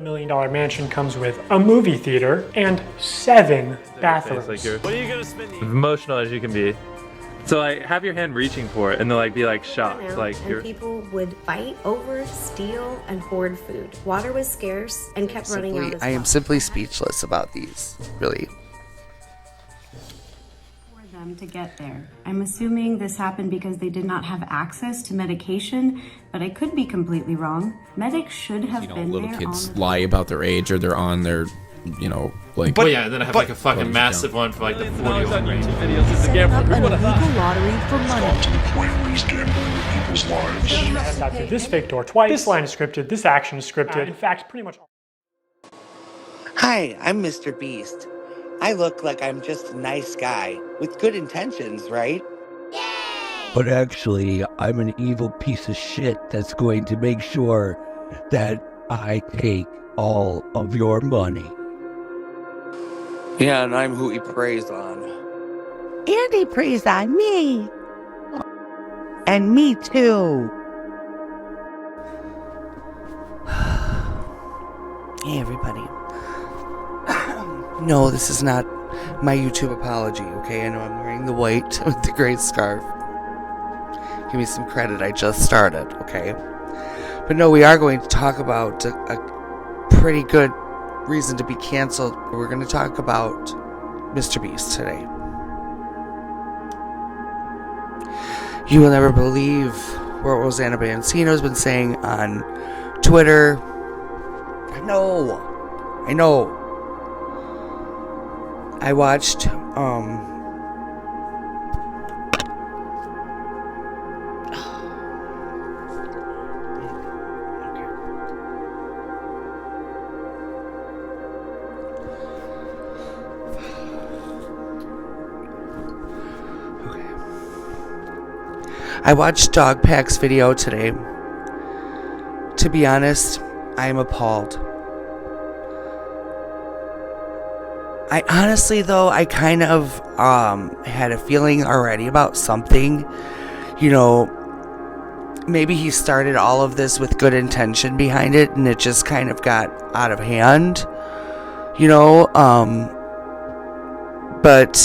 million mansion comes with a movie theater and 7 bathrooms. Like you're, what are you gonna spend? Emotional as you can be. So like, have your hand reaching for it, and then like be like shocked, like and people would fight over, steal, and hoard food. Water was scarce and kept running out as well. I am simply speechless about these, really. For them to get there. I'm assuming this happened because they did not have access to medication, but I could be completely wrong. Medics should have been there. Little kids lie about their age, or they're on their, like. But yeah, then I have like a fucking massive one for like the 40-year-old range. Setting up an illegal lottery for money. To the point where he's gambling with people's lives. Got through this fake door twice. This line is scripted. This action is scripted. In fact, pretty much. Hi, I'm Mr. Beast. I look like I'm just a nice guy with good intentions, right? But actually, I'm an evil piece of shit that's going to make sure that I take all of your money. Yeah, and I'm who he preys on. And he preys on me. And me too. Hey, everybody. No, this is not my YouTube apology, okay? I know I'm wearing the white with the gray scarf. Give me some credit, I just started, okay? But no, we are going to talk about a pretty good reason to be canceled. We're going to talk about Mr. Beast today. You will never believe what Rosanna Pansino has been saying on Twitter. I know. I watched, I watched Doggpack's video today. To be honest, I am appalled. I honestly, though, I kind of had a feeling already about something. Maybe he started all of this with good intention behind it, and it just kind of got out of hand. But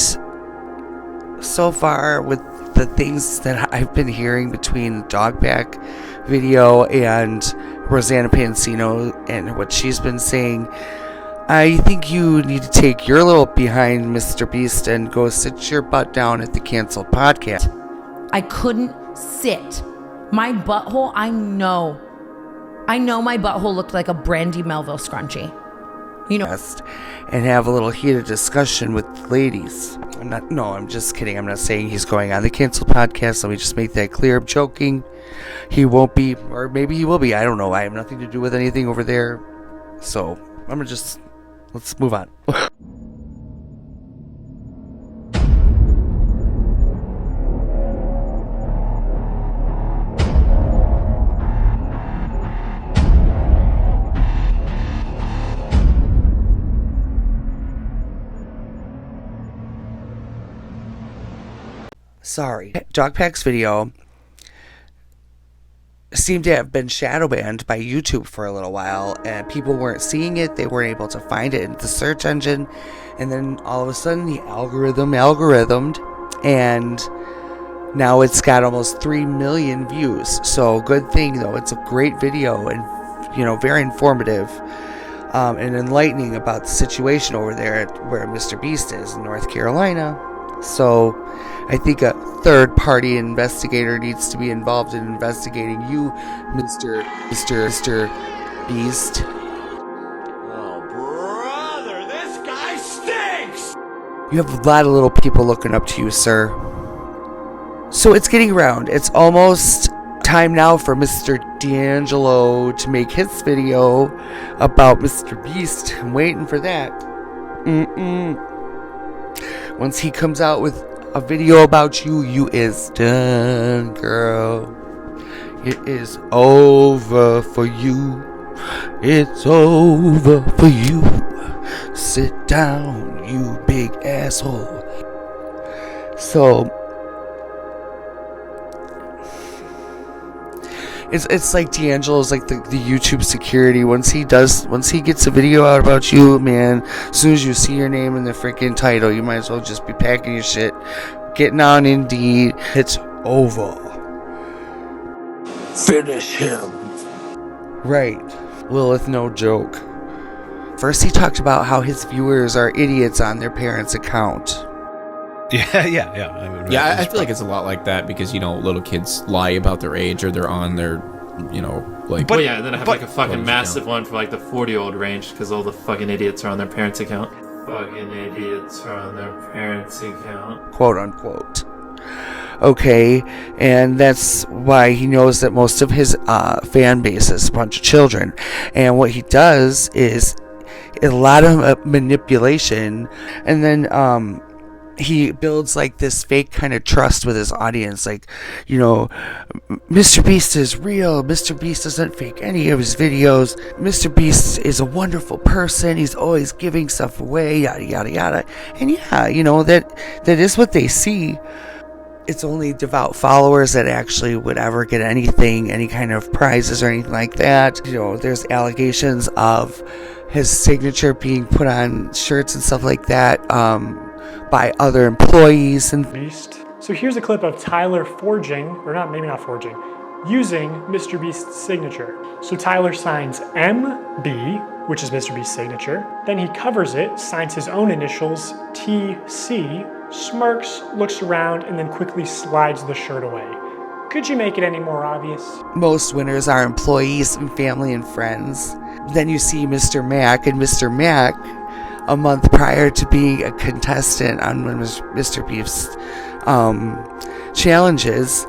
so far, with the things that I've been hearing between the Doggpack video and Rosanna Pansino and what she's been saying, I think you need to take your little behind Mr. Beast and go sit your butt down at the canceled podcast. I couldn't sit. My butthole, I know my butthole looked like a Brandy Melville scrunchie. And have a little heated discussion with the ladies. I'm just kidding. I'm not saying he's going on the canceled podcast. Let me just make that clear. I'm joking. He won't be, or maybe he will be. I don't know. I have nothing to do with anything over there. So let's move on. Sorry. Doggpack's video seemed to have been shadow banned by YouTube for a little while, and people weren't seeing it. They weren't able to find it in the search engine, and then all of a sudden the algorithmed, and now it's got almost 3 million views. So good thing, though. It's a great video and very informative and enlightening about the situation over there where Mr. Beast is in North Carolina. So I think a third-party investigator needs to be involved in investigating you, Mr. Beast. Oh, brother, this guy stinks! You have a lot of little people looking up to you, sir. So it's getting around. It's almost time now for Mr. D'Angelo to make his video about Mr. Beast. I'm waiting for that. Once he comes out with a video about you, you is done, girl. It is over for you. It's over for you. Sit down, you big asshole. So, It's like D'Angelo's like the YouTube security. Once he gets a video out about you, man, as soon as you see your name in the freaking title, you might as well just be packing your shit, getting on Indeed. It's over. Finish him. Right. Lilith, no joke. First, he talked about how his viewers are idiots on their parents' account. Yeah. I feel like it's a lot like that because, you know, little kids lie about their age or they're on their, you know, like... But yeah, then I have like a fucking massive one for like the 40-year-old range because all the fucking idiots are on their parents' account. Fucking idiots are on their parents' account. Quote unquote. Okay, and that's why he knows that most of his fan base is a bunch of children. And what he does is a lot of manipulation, and then he builds like this fake kind of trust with his audience. Like, you know, Mr. Beast is real. Mr. Beast doesn't fake any of his videos. Mr. Beast is a wonderful person. He's always giving stuff away, yada, yada, yada. And yeah, you know, that is what they see. It's only devout followers that actually would ever get anything, any kind of prizes or anything like that. You know, there's allegations of his signature being put on shirts and stuff like that, by other employees and Beast. So here's a clip of Tyler using Mr. Beast's signature. So Tyler signs MB, which is Mr. Beast's signature. Then he covers it, signs his own initials, TC, smirks, looks around, and then quickly slides the shirt away. Could you make it any more obvious? Most winners are employees and family and friends. Then you see Mr. Mac, and Mr. Mac, a month prior to being a contestant on one of Mr. Beast's challenges,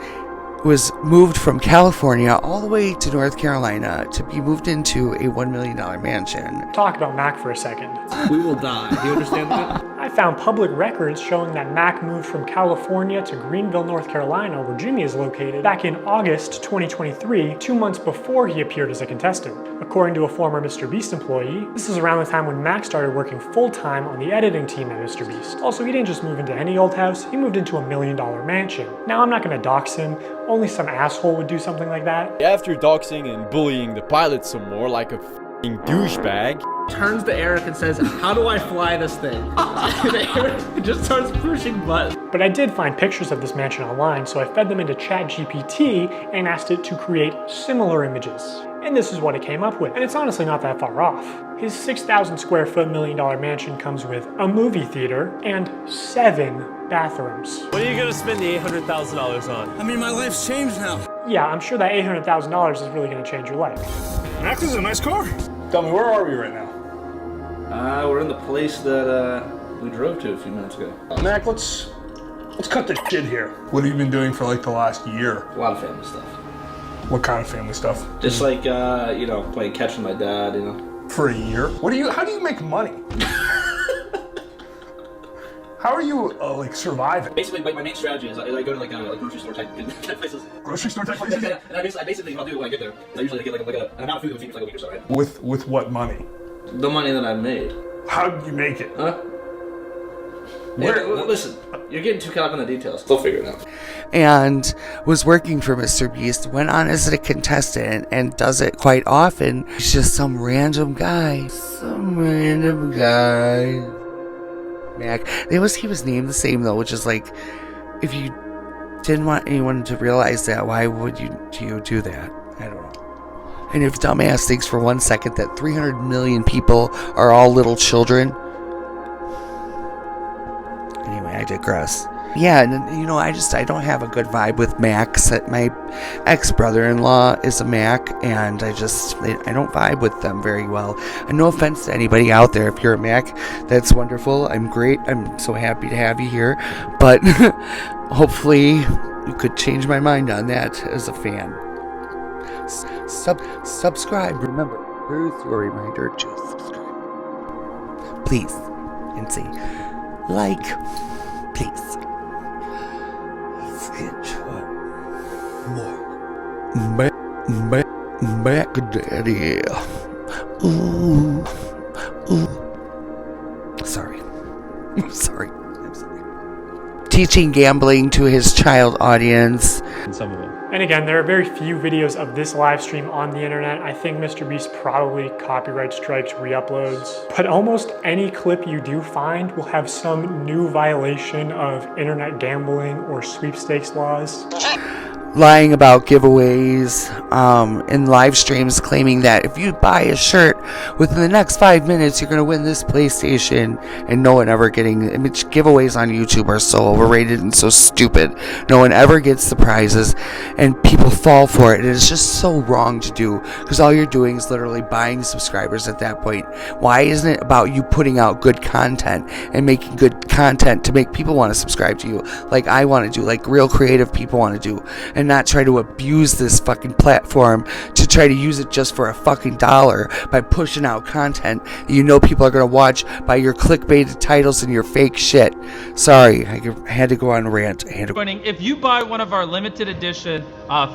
was moved from California all the way to North Carolina to be moved into a $1 million mansion. Talk about Mac for a second. We will die. Do you understand that? I found public records showing that Mac moved from California to Greenville, North Carolina, where Jimmy is located, back in August 2023, 2 months before he appeared as a contestant. According to a former Mr. Beast employee, this is around the time when Mac started working full-time on the editing team at Mr. Beast. Also, he didn't just move into any old house, he moved into a $1 million mansion. Now, I'm not gonna dox him, only some asshole would do something like that. After doxing and bullying the pilot some more like a f***ing douchebag, turns to Eric and says, how do I fly this thing? And Eric just starts pushing buttons. But I did find pictures of this mansion online, so I fed them into ChatGPT and asked it to create similar images. And this is what it came up with. And it's honestly not that far off. His 6,000 square foot $1 million mansion comes with a movie theater and 7 bathrooms. What are you gonna spend the $800,000 on? I mean, my life's changed now. Yeah, I'm sure that $800,000 is really gonna change your life. Mac, this is a nice car. Tell me, where are we right now? We're in the place that we drove to a few minutes ago. Mac, let's cut the shit here. What have you been doing for like the last year? A lot of family stuff. What kind of family stuff? Just like, you know, playing catch with my dad, you know. For a year? How do you make money? How are you, like, surviving? Basically, my main strategy is I go to, like grocery store type places. Grocery store type places? Yeah, and I basically, what I'll do when I get there, I usually get, like an amount of food that will feed me for like a week or so, right? With what money? The money that I've made. How did you make it? Huh? Listen, you're getting too caught up in the details. They'll figure it out. And was working for Mr. Beast, went on as a contestant, and does it quite often. He's just some random guy. Mac. He was named the same though, which is like, if you didn't want anyone to realize that, why would you do that? I don't know. And if dumbass thinks for 1 second that 300 million people are all little children. Anyway, I digress. Yeah, and you know, I don't have a good vibe with Macs. My ex-brother-in-law is a Mac, and I don't vibe with them very well. And no offense to anybody out there, if you're a Mac, that's wonderful. I'm great. I'm so happy to have you here. But hopefully you could change my mind on that as a fan. Subscribe. Remember, here's your reminder to subscribe. Please. And say, like, please. Back daddy. Ooh. Sorry. I'm sorry. Teaching gambling to his child audience. And some of them. And again, there are very few videos of this live stream on the internet. I think Mr. Beast probably copyright strikes re-uploads. But almost any clip you do find will have some new violation of internet gambling or sweepstakes laws. Lying about giveaways in live streams, claiming that if you buy a shirt within the next 5 minutes, you're going to win this PlayStation, and no one ever getting. I mean, giveaways on YouTube are so overrated and so stupid. No one ever gets the prizes, and people fall for it. And it's just so wrong to do, because all you're doing is literally buying subscribers at that point. Why isn't it about you putting out good content and making good content to make people want to subscribe to you, like I want to do, like real creative people want to do? And not try to abuse this fucking platform to try to use it just for a fucking dollar by pushing out content you know people are going to watch by your clickbaited titles and your fake shit. Sorry, I had to go on a rant. If you buy one of our limited edition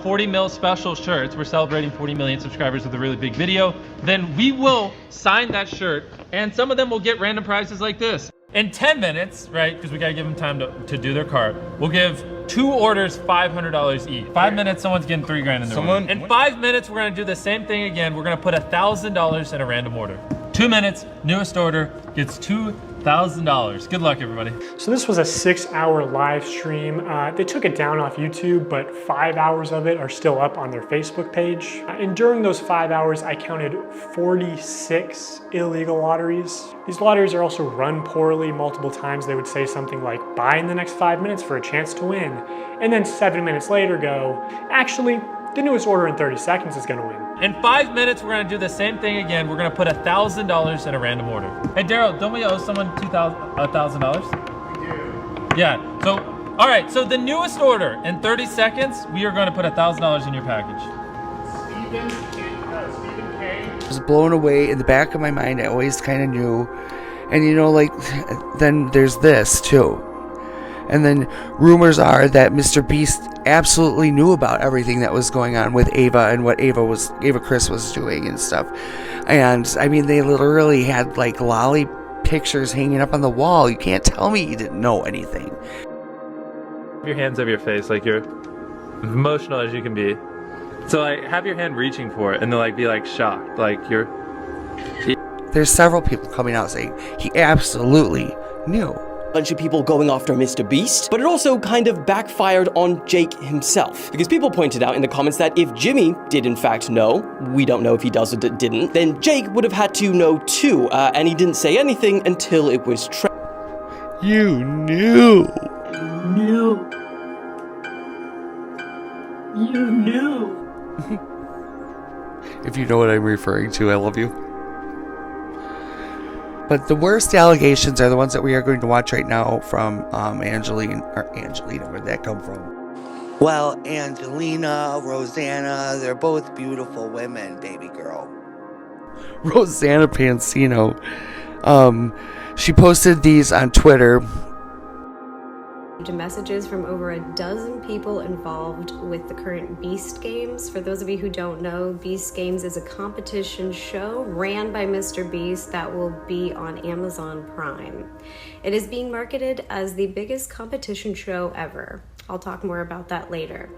40 mil special shirts, we're celebrating 40 million subscribers with a really big video, then we will sign that shirt, and some of them will get random prizes like this. In 10 minutes, right, because we got to give them time to do their cart, we'll give 2 orders $500 each. 5 minutes, someone's getting $3 grand in their order. In 5 minutes, we're going to do the same thing again. We're going to put $1,000 in a random order. 2 minutes, newest order gets $2,000. Good luck, everybody. So this was a 6-hour live stream. They took it down off YouTube, but 5 hours of it are still up on their Facebook page. And during those 5 hours, I counted 46 illegal lotteries. These lotteries are also run poorly. Multiple times they would say something like, buy in the next 5 minutes for a chance to win. And then 7 minutes later go, actually, the newest order in 30 seconds is gonna win. In 5 minutes, we're gonna do the same thing again. We're gonna put $1,000 in a random order. Hey, Daryl, don't we owe someone $1,000? We do. Yeah, so, all right, so the newest order, in 30 seconds, we are gonna put $1,000 in your package. Stephen K. I was blown away. In the back of my mind, I always kind of knew. And you know, like, then there's this too. And then rumors are that Mr. Beast absolutely knew about everything that was going on with Ava and what Ava Chris was doing and stuff. And I mean, they literally had like lolly pictures hanging up on the wall. You can't tell me you didn't know anything. Your hands over your face, like you're emotional as you can be. So like, have your hand reaching for it, and then like be like shocked, like you're. There's several people coming out saying he absolutely knew. Bunch of people going after Mr. Beast, but it also kind of backfired on Jake himself. Because people pointed out in the comments that if Jimmy did in fact know, we don't know if he does or didn't, then Jake would have had to know too, and he didn't say anything until it was You knew. You knew. If you know what I'm referring to, I love you. But the worst allegations are the ones that we are going to watch right now from Angelina. Where'd that come from? Well, Angelina, Rosanna, they're both beautiful women, baby girl. Rosanna Pansino. She posted these on Twitter. Messages from over a dozen people involved with the current Beast Games. For those of you who don't know, Beast Games is a competition show ran by Mr. Beast that will be on Amazon Prime. It is being marketed as the biggest competition show ever. I'll talk more about that later.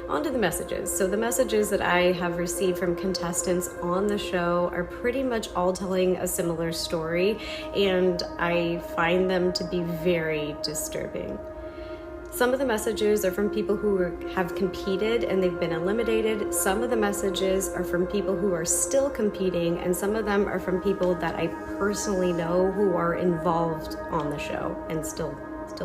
On to the messages. So the messages that I have received from contestants on the show are pretty much all telling a similar story, and I find them to be very disturbing. Some of the messages are from people who have competed and they've been eliminated. Some of the messages are from people who are still competing, and some of them are from people that I personally know who are involved on the show and still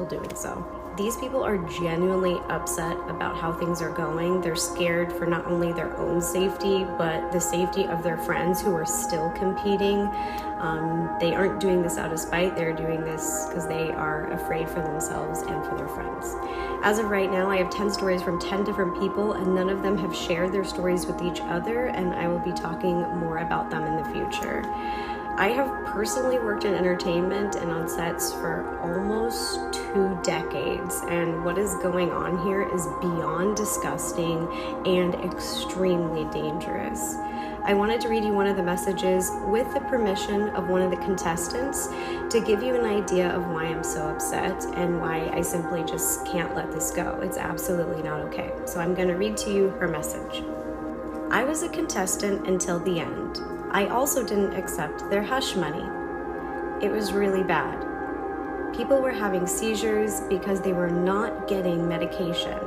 doing so. These people are genuinely upset about how things are going. They're scared for not only their own safety, but the safety of their friends who are still competing. They aren't doing this out of spite. They're doing this because they are afraid for themselves and for their friends. As of right now, I have 10 stories from 10 different people, and none of them have shared their stories with each other, and I will be talking more about them in the future. I have personally worked in entertainment and on sets for almost 2 decades, and what is going on here is beyond disgusting and extremely dangerous. I wanted to read you one of the messages with the permission of one of the contestants to give you an idea of why I'm so upset and why I simply just can't let this go. It's absolutely not okay. So I'm going to read to you her message. I was a contestant until the end. I also didn't accept their hush money. It was really bad. People were having seizures because they were not getting medication,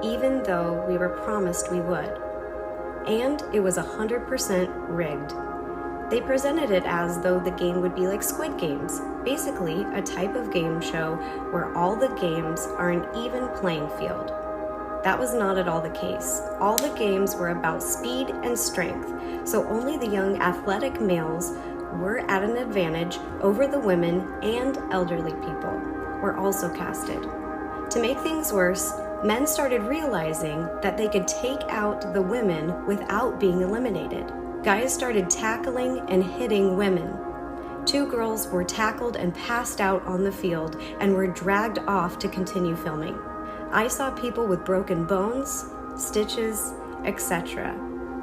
even though we were promised we would. And it was 100% rigged. They presented it as though the game would be like Squid Games, basically a type of game show where all the games are an even playing field. That was not at all the case. All the games were about speed and strength, so only the young athletic males were at an advantage over the women, and elderly people were also casted. To make things worse, men started realizing that they could take out the women without being eliminated. Guys started tackling and hitting women. 2 girls were tackled and passed out on the field and were dragged off to continue filming. I saw people with broken bones, stitches, etc.,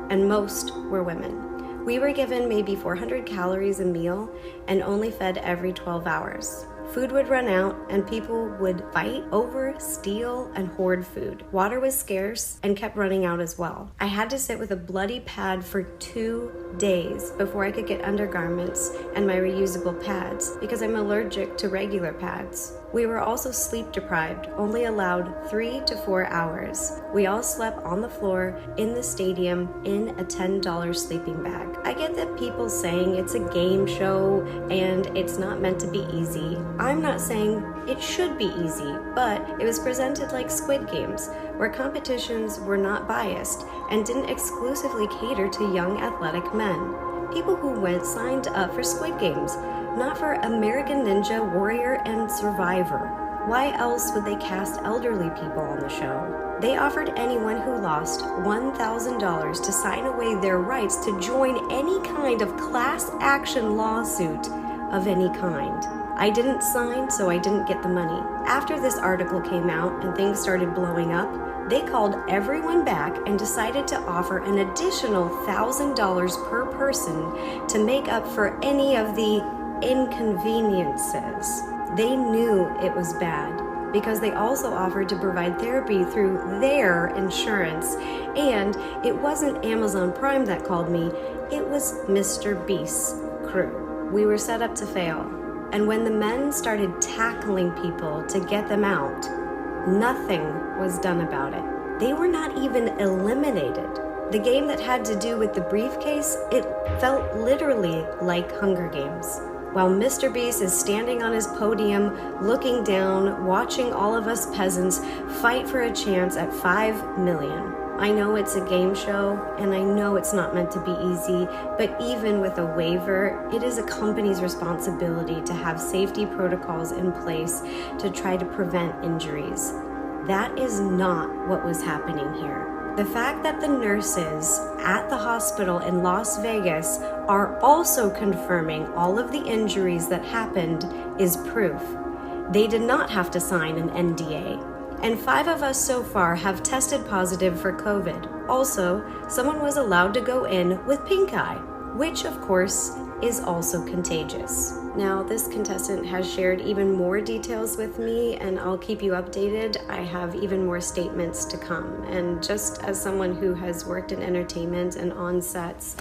and most were women. We were given maybe 400 calories a meal and only fed every 12 hours. Food would run out and people would fight over, steal, and hoard food. Water was scarce and kept running out as well. I had to sit with a bloody pad for 2 days before I could get undergarments and my reusable pads because I'm allergic to regular pads. We were also sleep deprived, only allowed 3 to 4 hours. We all slept on the floor in the stadium in a $10 sleeping bag. I get that people saying it's a game show and it's not meant to be easy. I'm not saying it should be easy, but it was presented like Squid Games, where competitions were not biased and didn't exclusively cater to young athletic men. People who signed up for Squid Games, not for American Ninja Warrior and Survivor. Why else would they cast elderly people on the show? They offered anyone who lost $1,000 to sign away their rights to join any kind of class action lawsuit of any kind. I didn't sign, so I didn't get the money. After this article came out and things started blowing up, they called everyone back and decided to offer an additional $1,000 per person to make up for any of the inconveniences. They knew it was bad because they also offered to provide therapy through their insurance. And it wasn't Amazon Prime that called me, it was Mr. Beast's crew. We were set up to fail. And when the men started tackling people to get them out, nothing was done about it. They were not even eliminated. The game that had to do with the briefcase, it felt literally like Hunger Games. While Mr. Beast is standing on his podium, looking down, watching all of us peasants fight for a chance at 5 million. I know it's a game show, and I know it's not meant to be easy, but even with a waiver, it is a company's responsibility to have safety protocols in place to try to prevent injuries. That is not what was happening here. The fact that the nurses at the hospital in Las Vegas are also confirming all of the injuries that happened is proof. They did not have to sign an NDA. And 5 of us so far have tested positive for COVID. Also, someone was allowed to go in with pink eye, which of course is also contagious. Now, this contestant has shared even more details with me, and I'll keep you updated. I have even more statements to come. And just as someone who has worked in entertainment and on sets,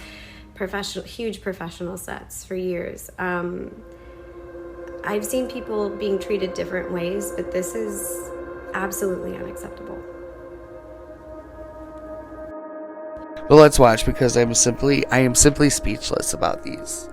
huge professional sets for years, I've seen people being treated different ways, but this is absolutely unacceptable. Well, let's watch, because I am simply speechless about these.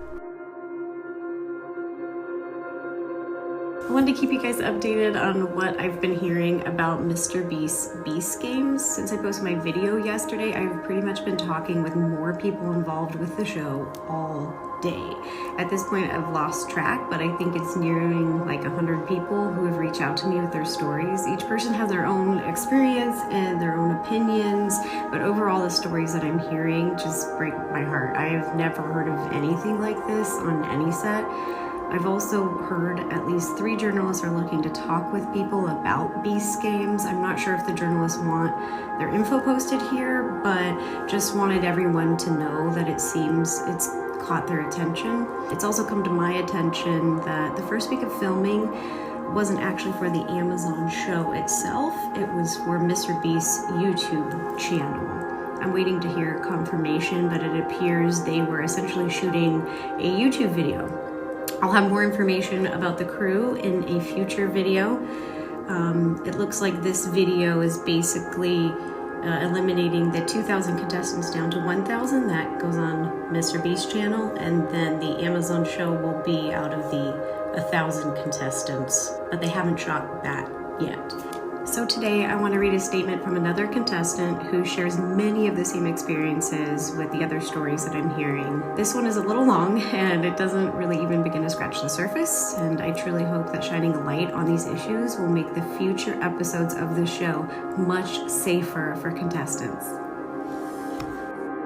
I wanted to keep you guys updated on what I've been hearing about Mr. Beast's Beast Games. Since I posted my video yesterday, I've pretty much been talking with more people involved with the show all day. At this point, I've lost track, but I think it's nearing like 100 people who have reached out to me with their stories. Each person has their own experience and their own opinions, but overall the stories that I'm hearing just break my heart. I have never heard of anything like this on any set. I've also heard at least 3 journalists are looking to talk with people about Beast Games. I'm not sure if the journalists want their info posted here, but just wanted everyone to know that it seems it's caught their attention. It's also come to my attention that the first week of filming wasn't actually for the Amazon show itself. It was for Mr. Beast's YouTube channel. I'm waiting to hear confirmation, but it appears they were essentially shooting a YouTube video. I'll have more information about the crew in a future video. It looks like this video is basically eliminating the 2,000 contestants down to 1,000. That goes on Mr. Beast channel, and then the Amazon show will be out of the 1,000 contestants, but they haven't shot that yet. So today I want to read a statement from another contestant who shares many of the same experiences with the other stories that I'm hearing. This one is a little long and it doesn't really even begin to scratch the surface, and I truly hope that shining a light on these issues will make the future episodes of the show much safer for contestants.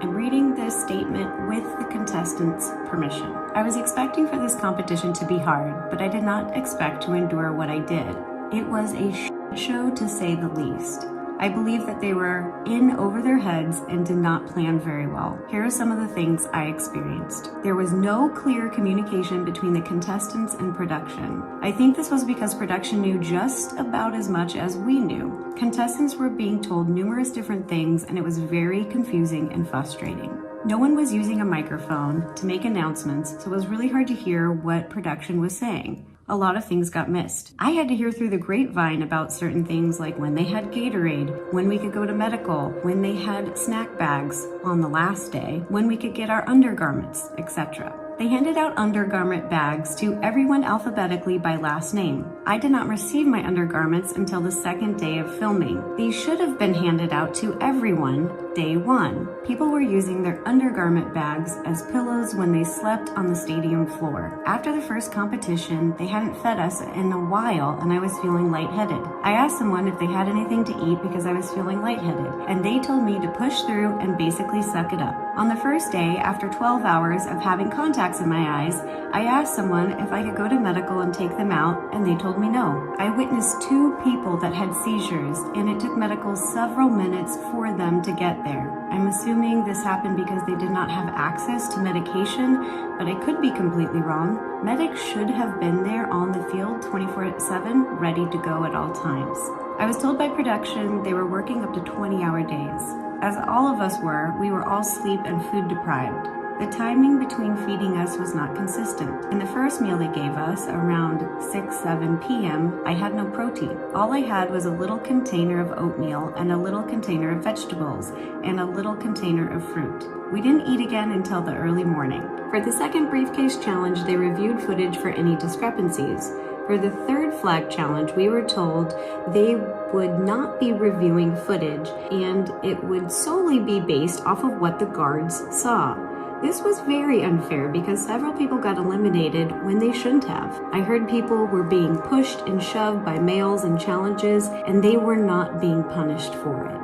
I'm reading this statement with the contestants' permission. I was expecting for this competition to be hard, but I did not expect to endure what I did. It was a show to say the least. I believe that they were in over their heads and did not plan very well. Here are some of the things I experienced. There was no clear communication between the contestants and production. I think this was because production knew just about as much as we knew. Contestants were being told numerous different things, and it was very confusing and frustrating. No one was using a microphone to make announcements, so it was really hard to hear what production was saying. A lot of things got missed. I had to hear through the grapevine about certain things, like when they had Gatorade, when we could go to medical, when they had snack bags on the last day, when we could get our undergarments, etc. They handed out undergarment bags to everyone alphabetically by last name. I did not receive my undergarments until the second day of filming. These should have been handed out to everyone day 1. People were using their undergarment bags as pillows when they slept on the stadium floor. After the first competition, they hadn't fed us in a while and I was feeling lightheaded. I asked someone if they had anything to eat because I was feeling lightheaded, and they told me to push through and basically suck it up. On the first day, after 12 hours of having contacts in my eyes, I asked someone if I could go to medical and take them out, and they told me no. I witnessed 2 people that had seizures, and it took medical several minutes for them to get there. I'm assuming this happened because they did not have access to medication, but I could be completely wrong. Medics should have been there on the field 24/7, ready to go at all times. I was told by production they were working up to 20-hour days. As all of us were, we were all sleep and food deprived. The timing between feeding us was not consistent. In the first meal they gave us, around 6-7 p.m., I had no protein. All I had was a little container of oatmeal and a little container of vegetables and a little container of fruit. We didn't eat again until the early morning. For the second briefcase challenge, they reviewed footage for any discrepancies. For the third flag challenge, we were told they would not be reviewing footage and it would solely be based off of what the guards saw. This was very unfair because several people got eliminated when they shouldn't have. I heard people were being pushed and shoved by males in challenges, and they were not being punished for it.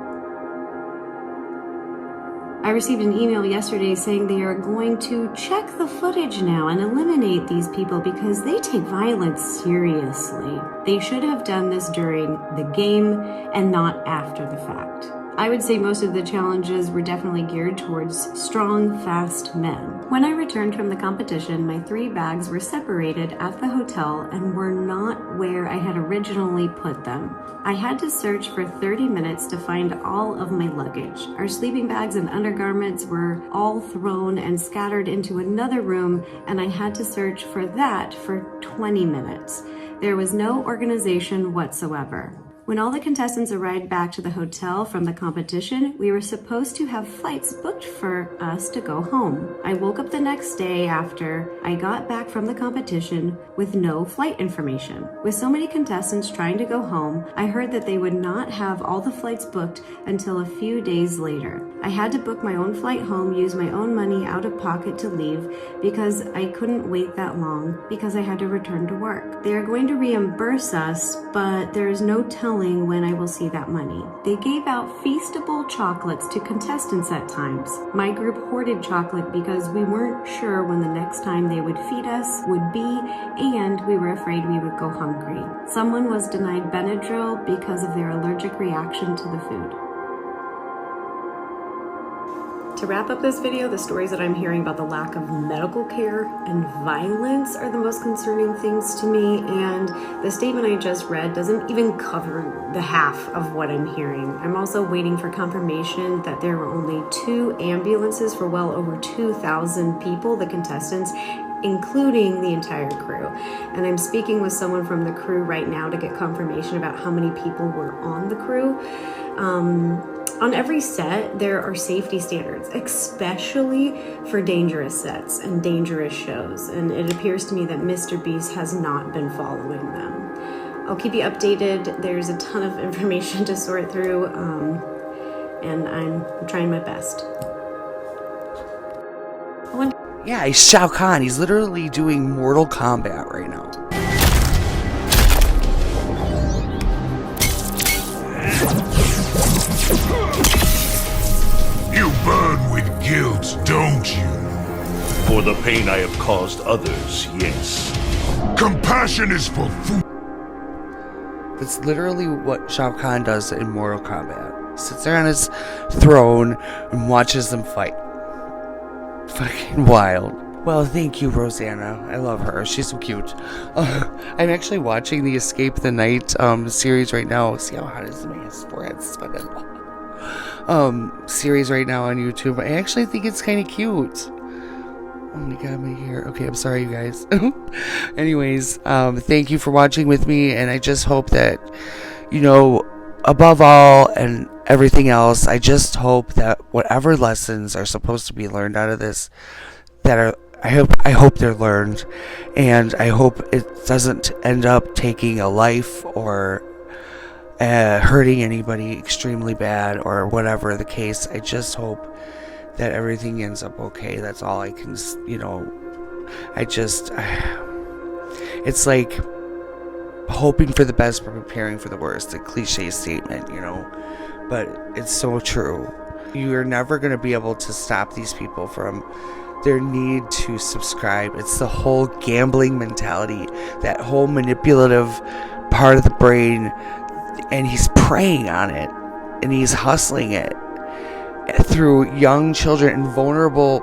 I received an email yesterday saying they are going to check the footage now and eliminate these people because they take violence seriously. They should have done this during the game and not after the fact. I would say most of the challenges were definitely geared towards strong, fast men. When I returned from the competition, my 3 bags were separated at the hotel and were not where I had originally put them. I had to search for 30 minutes to find all of my luggage. Our sleeping bags and undergarments were all thrown and scattered into another room, and I had to search for that for 20 minutes. There was no organization whatsoever. When all the contestants arrived back to the hotel from the competition, we were supposed to have flights booked for us to go home. I woke up the next day after I got back from the competition with no flight information. With so many contestants trying to go home, I heard that they would not have all the flights booked until a few days later. I had to book my own flight home, use my own money out of pocket to leave because I couldn't wait that long because I had to return to work. They are going to reimburse us, but there is no telling knowing when I will see that money. They gave out feastable chocolates to contestants at times. My group hoarded chocolate because we weren't sure when the next time they would feed us would be, and we were afraid we would go hungry. Someone was denied Benadryl because of their allergic reaction to the food. To wrap up this video, the stories that I'm hearing about the lack of medical care and violence are the most concerning things to me, and the statement I just read doesn't even cover the half of what I'm hearing. I'm also waiting for confirmation that there were only 2 ambulances for well over 2,000 people, the contestants, including the entire crew. And I'm speaking with someone from the crew right now to get confirmation about how many people were on the crew. On every set, there are safety standards, especially for dangerous sets and dangerous shows, and it appears to me that Mr. Beast has not been following them. I'll keep you updated. There's a ton of information to sort through, and I'm trying my best. Yeah, he's Shao Kahn. He's literally doing Mortal Kombat right now. You burn with guilt, don't you? For the pain I have caused others, yes. Compassion is for food. That's literally what Shao Kahn does in Mortal Kombat. He sits there on his throne and watches them fight. Fucking wild. Well, thank you, Rosanna. I love her. She's so cute. I'm actually watching the Escape the Night series right now. See how hot his forehead's sweating. Series right now on YouTube. I actually think it's kind of cute. Oh my god, my hair. Okay, I'm sorry, you guys. Anyways, thank you for watching with me, and I just hope that, you know, above all and everything else, I just hope that whatever lessons are supposed to be learned out of this, I hope they're learned, and I hope it doesn't end up taking a life or hurting anybody extremely bad or whatever the case. I just hope that everything ends up okay. That's all I can, you know, it's like hoping for the best but preparing for the worst, a cliche statement, you know, but it's so true. You're never going to be able to stop these people from their need to subscribe. It's the whole gambling mentality, that whole manipulative part of the brain, and he's preying on it, and he's hustling it through young children and vulnerable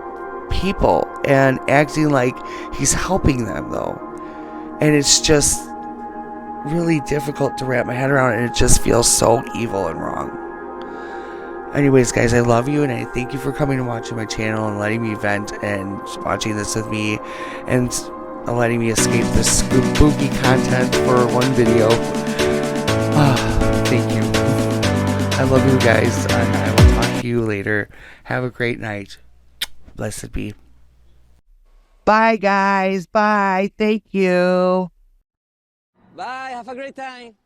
people, and acting like he's helping them though. And it's just really difficult to wrap my head around, and it just feels so evil and wrong. Anyways, guys, I love you, and I thank you for coming and watching my channel and letting me vent and watching this with me and letting me escape this spooky content for one video. Thank you. I love you guys, and I will talk to you later. Have a great night. Blessed be. Bye, guys. Bye. Thank you. Bye. Have a great time.